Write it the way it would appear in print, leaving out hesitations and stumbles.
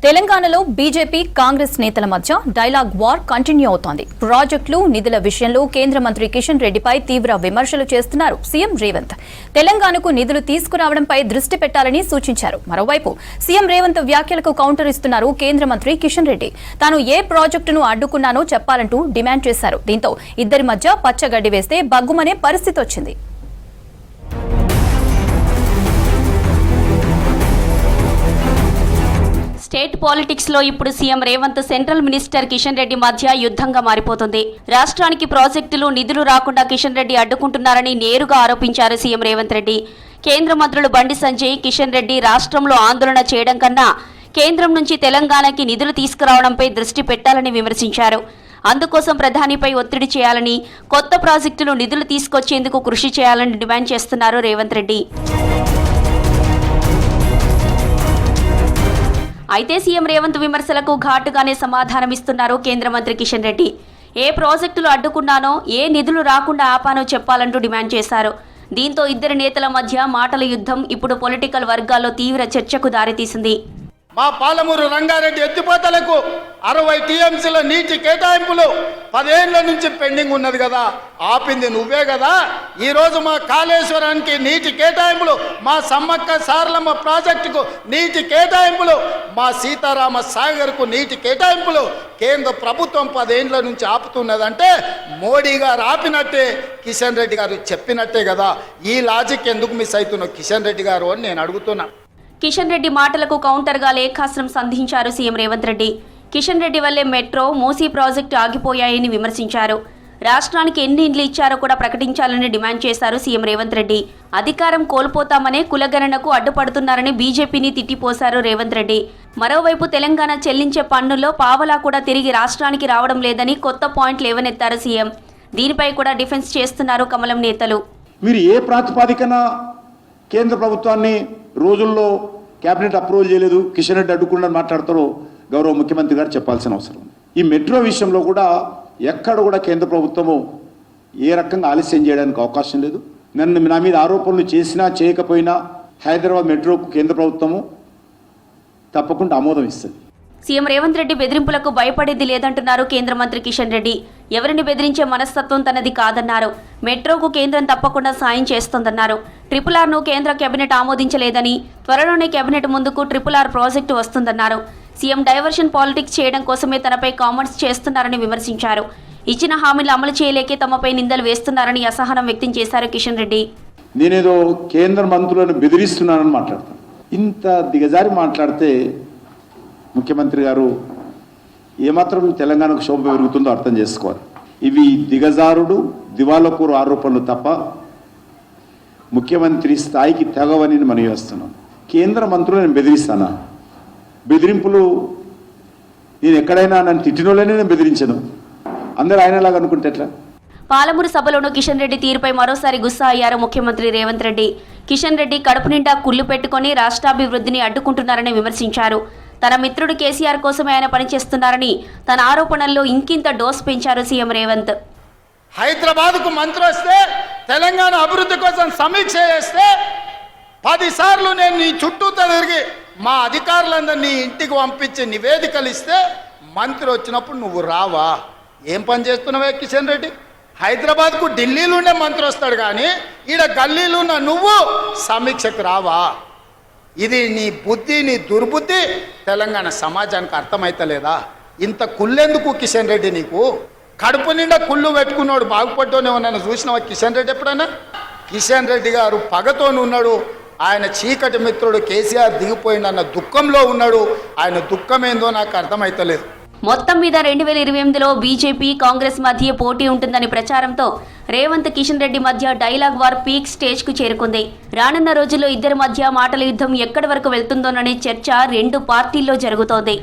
తెలంగాణలో బీజేపీ కాంగ్రెస్ నేతల మధ్య డైలాగ్ వార్ కంటిన్యూ అవుతోంది. ప్రాజెక్టులు నిధుల విషయంలో కేంద్ర మంత్రి కిషన్ రెడ్డిపై తీవ్ర విమర్శలు చేస్తున్నారు సీఎం రేవంత్. తెలంగాణకు నిధులు తీసుకురావడంపై దృష్టి పెట్టాలని సూచించారు. మరోవైపు సీఎం రేవంత్ వ్యాఖ్యలకు కౌంటర్ ఇస్తున్నారు కేంద్ర మంత్రి కిషన్ రెడ్డి. తాను ఏ ప్రాజెక్టును అడ్డుకున్నానో చెప్పాలంటూ డిమాండ్ చేశారు. దీంతో ఇద్దరి మధ్య పచ్చగడ్డి వేస్తే బగ్గుమనే పరిస్థితి వచ్చింది. స్టేట్ పాలిటిక్స్ లో ఇప్పుడు CM Revanth central minister Kishan Reddy మధ్య యుద్ధంగా మారిపోతుంది. రాష్ట్రానికి ప్రాజెక్టులు నిధులు రాకుండా కిషన్ రెడ్డి అడ్డుకుంటున్నారని నేరుగా ఆరోపించారు సీఎం రేవంత్ రెడ్డి. కేంద్ర మంత్రులు బండి సంజయ్, కిషన్ రెడ్డి రాష్ట్రంలో ఆందోళన చేయడం కన్నా కేంద్రం నుంచి తెలంగాణకి నిధులు తీసుకురావడంపై దృష్టి పెట్టాలని విమర్శించారు. అందుకోసం ప్రధానిపై ఒత్తిడి చేయాలని, కొత్త ప్రాజెక్టులు నిధులు తీసుకొచ్చేందుకు కృషి చేయాలని డిమాండ్ చేస్తున్నారు రేవంత్ రెడ్డి. అయితే సీఎం రేవంత్ విమర్శలకు ఘాటుగానే సమాధానమిస్తున్నారు కేంద్ర మంత్రి కిషన్ రెడ్డి. ఏ ప్రాజెక్టులు అడ్డుకున్నానో, ఏ నిధులు రాకుండా ఆపానో చెప్పాలంటూ డిమాండ్ చేశారు. దీంతో ఇద్దరి నేతల మధ్య మాటల యుద్ధం ఇప్పుడు పొలిటికల్ వర్గాల్లో తీవ్ర చర్చకు దారితీసింది. మా పాలమూరు రంగారెడ్డి ఎత్తిపోతలకు 60 టీఎంసీల నీటి కేటాయింపులు 10 ఏళ్ల నుంచి పెండింగ్ ఉన్నది కదా, ఆపింది నువ్వే కదా. ఈరోజు మా కాళేశ్వరానికి నీటి కేటాయింపులు, మా సమ్మక్క సారలమ్మ ప్రాజెక్టుకు నీటి కేటాయింపులు, మా సీతారామ సాగర్కు నీటి కేటాయింపులు కేంద్ర ప్రభుత్వం 10 ఏళ్ల నుంచి ఆపుతున్నదంటే మోడీ గారు ఆపినట్టే, కిషన్ రెడ్డి గారు చెప్పినట్టే కదా. ఈ లాజిక్ ఎందుకు మిస్ అవుతున్నావు కిషన్ రెడ్డి గారు అని నేను అడుగుతున్నా. కిషన్ రెడ్డి మాటలకు కౌంటర్గా లేఖాస్త్రం సంధించారు సీఎం రేవంత్ రెడ్డి. కిషన్ రెడ్డి వల్లే మెట్రో, మూసీ ప్రాజెక్టు ఆగిపోయాయని విమర్శించారు. రాష్ట్రానికి ఎన్ని ఇండ్లు ఇచ్చారో కూడా ప్రకటించాలని డిమాండ్ చేశారు సీఎం రేవంత్ రెడ్డి. అధికారం కోల్పోతామనే కులగణనకు అడ్డుపడుతున్నారని బీజేపీని తిట్టిపోశారు రేవంత్ రెడ్డి. మరోవైపు తెలంగాణ చెల్లించే పన్నుల్లో పావలా కూడా తిరిగి రాష్ట్రానికి రావడం లేదని కొత్త పాయింట్ లేవనెత్తారు సీఎం. దీనిపై కూడా డిఫెన్స్ చేస్తున్నారు కమలం నేతలు. మీరు ఏ ప్రాతిపాదికన కేంద్ర ప్రభుత్వాన్ని రోజుల్లో క్యాబినెట్ అప్రూవల్ చేయలేదు, కిషన్ రెడ్డి అడ్డుకుండా మాట్లాడతారో గౌరవ ముఖ్యమంత్రి గారు చెప్పాల్సిన అవసరం. ఈ మెట్రో విషయంలో కూడా ఎక్కడ కూడా కేంద్ర ప్రభుత్వము ఏ రకంగా ఆలస్యం చేయడానికి అవకాశం లేదు. నా మీద ఆరోపణలు చేసినా చేయకపోయినా హైదరాబాద్ మెట్రోకు కేంద్ర ప్రభుత్వము తప్పకుండా ఆమోదం ఇస్తుంది. సీఎం రేవంత్ రెడ్డి బెదిరింపులకు భయపడేది లేదంటున్నారు కేంద్ర మంత్రి కిషన్ రెడ్డి. ఎవరిని బెదిరించే మనస్తత్వం తనది కాదన్నారు. మెట్రోకు కేంద్రం తప్పకుండా సాయం చేస్తోందన్నారు. RRRను కేంద్ర కేబినెట్ ఆమోదించలేదని, త్వరలోనే కేబినెట్ ముందుకు RRR ప్రాజెక్టు వస్తుందన్నారు. సీఎం డైవర్షన్ పాలిటిక్స్ చేయడం కోసమే తనపై కామెంట్స్ చేస్తున్నారని విమర్శించారు. ఇచ్చిన హామీలు అమలు చేయలేకే తమపై నిందలు వేస్తున్నారని అసహనం వ్యక్తం చేశారు కిషన్ రెడ్డి. నేనేదో కేంద్ర మంత్రులను బెదిరిస్తున్నానని మాట్లాడతాను. ఇంత దిగజారి మాట్లాడితే ముఖ్యమంత్రి గారు ఏమాత్రం తెలంగాణకు శోభ పెరుగుతుందో అర్థం చేసుకోవాలి. ఇవి దిగజారుడు, దివాళకోరు ఆరోపణలు తప్ప ముఖ్యమంత్రి స్థాయికి తెగవని మనం చేస్తున్నాం. కేంద్ర మంత్రులు నేను బెదిరిస్తానా? బెదిరింపులు నేను ఎక్కడైనా నన్ను తిట్టినోళ్ళనే నేను బెదిరించను. అందరూ ఆయనలాగా అనుకుంటే ఎట్లా? పాలమూరు సభలోనూ కిషన్ రెడ్డి తీరుపై మరోసారి గుస్సా అయ్యారు ముఖ్యమంత్రి రేవంత్ రెడ్డి. కిషన్ రెడ్డి కడుపు నిండా కుళ్లు పెట్టుకుని రాష్ట్రాభివృద్ధిని అడ్డుకుంటున్నారని విమర్శించారు. తన మిత్రుడు కేసీఆర్ కోసమే ఆయన పనిచేస్తున్నారని తన ఆరోపణల్లో ఇంకింత డోస్ పెంచారు సీఎం రేవంత్. హైదరాబాద్కు మంత్రి వస్తే, తెలంగాణ అభివృద్ధి కోసం సమీక్ష చేస్తే 10 సార్లు నేను నీ చుట్టూ తిరిగి మా అధికారులందరినీ ఇంటికి పంపించి నివేదికలు ఇస్తే మంత్రి వచ్చినప్పుడు నువ్వు రావా? ఏం పని చేస్తున్నావే కిషన్ రెడ్డి? హైదరాబాద్కు ఢిల్లీలోనే మంత్రి వస్తాడు కానీ ఈడ గల్లీలో ఉన్న నువ్వు సమీక్షకు రావా? ఇది నీ బుద్ధి, నీ దుర్బుద్ధి తెలంగాణ సమాజానికి అర్థమైతలేదా? ఇంత కుళ్ళెందుకు కిషన్ రెడ్డి? నీకు కడుపు నిండా కుళ్ళు పెట్టుకున్నాడు బాగుపడ్డానేమో నన్ను చూసినావా కిషన్ రెడ్డి ఎప్పుడైనా? కిషన్ రెడ్డి గారు పగతోనున్నాడు. ఆయన చీకటి మిత్రుడు కేసీఆర్ దిగిపోయిందన్న దుఃఖంలో ఉన్నాడు. ఆయన దుఃఖం ఏందో నాకు అర్థమైతలేదు. మొత్తం మీద 2028లో బీజేపీ కాంగ్రెస్ మధ్య పోటీ ఉంటుందని ప్రచారంతో రేవంత్ కిషన్ రెడ్డి మధ్య డైలాగ్ వార్ పీక్ స్టేజ్ కు చేరుకుంది. రానున్న రోజుల్లో ఇద్దరి మధ్య మాటల యుద్ధం ఎక్కడి వరకు వెళ్తుందోననే చర్చ రెండు పార్టీల్లో జరుగుతోంది.